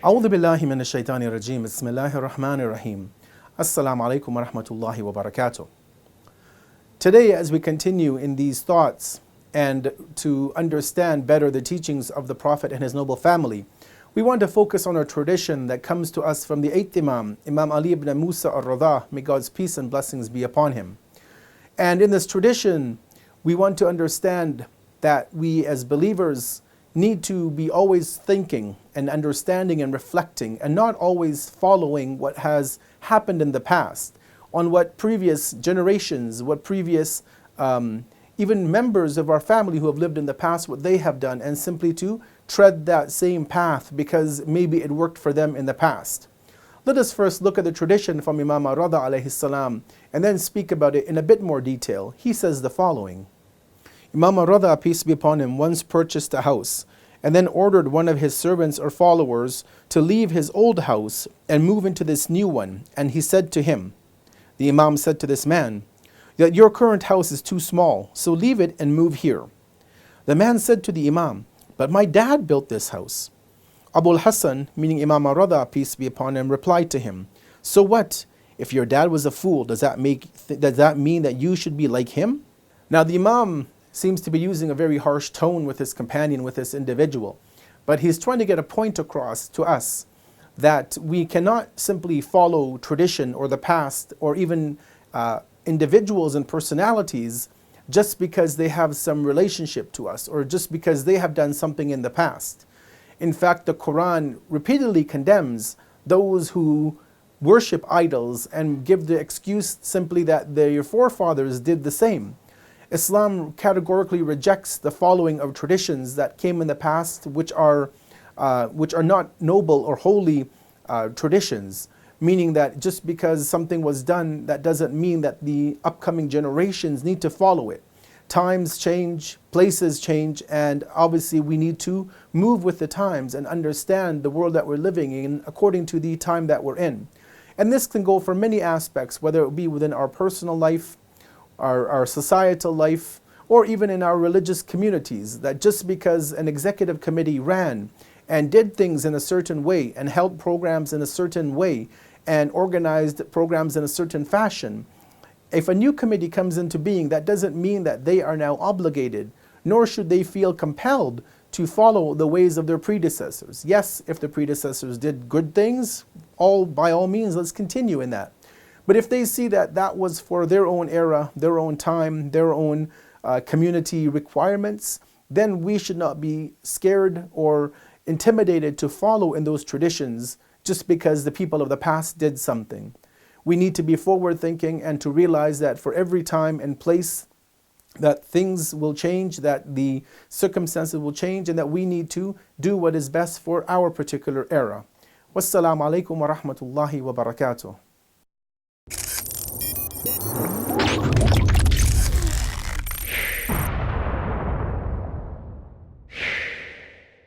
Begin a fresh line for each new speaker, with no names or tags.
أعوذ بالله من الشيطان الرجيم. بسم الله الرحمن الرحيم. Assalamu alaikum wa rahmatullahi wa barakatuh. Today, as we continue in these thoughts and to understand better the teachings of the Prophet and his noble family, we want to focus on a tradition that comes to us from the 8th Imam, Imam Ali ibn Musa al-Radha, may God's peace and blessings be upon him. And in this tradition, we want to understand that we as believers need to be always thinking and understanding and reflecting and not always following what has happened in the past, on what previous generations, what previous even members of our family who have lived in the past, what they have done, and simply to tread that same path because maybe it worked for them in the past. Let us first look at the tradition from Imam Radha alayhi salam and then speak about it in a bit more detail. He says the following. Imam Radha, peace be upon him, once purchased a house and then ordered one of his servants or followers to leave his old house and move into this new one. And he said to him, the Imam said to this man, that your current house is too small, so leave it and move here. The man said to the Imam, but my dad built this house. Abu al-Hasan, meaning Imam Radha, peace be upon him, replied to him, so what? If your dad was a fool, does that mean that you should be like him? Now the Imam seems to be using a very harsh tone with his companion, with this individual. But he's trying to get a point across to us that we cannot simply follow tradition or the past or even individuals and personalities just because they have some relationship to us or just because they have done something in the past. In fact, the Quran repeatedly condemns those who worship idols and give the excuse simply that their forefathers did the same. Islam categorically rejects the following of traditions that came in the past which are not noble or holy traditions, meaning that just because something was done, that doesn't mean that the upcoming generations need to follow it. Times change, places change, and obviously we need to move with the times and understand the world that we're living in according to the time that we're in. And this can go for many aspects, whether it be within our personal life, our societal life, or even in our religious communities, that just because an executive committee ran and did things in a certain way and held programs in a certain way and organized programs in a certain fashion, if a new committee comes into being, that doesn't mean that they are now obligated, nor should they feel compelled to follow the ways of their predecessors. Yes, if the predecessors did good things, by all means, let's continue in that. But if they see that that was for their own era, their own time, their own community requirements, then we should not be scared or intimidated to follow in those traditions just because the people of the past did something. We need to be forward thinking and to realize that for every time and place that things will change, that the circumstances will change, and that we need to do what is best for our particular era. Wassalamu alaikum wa rahmatullahi wa barakatuh.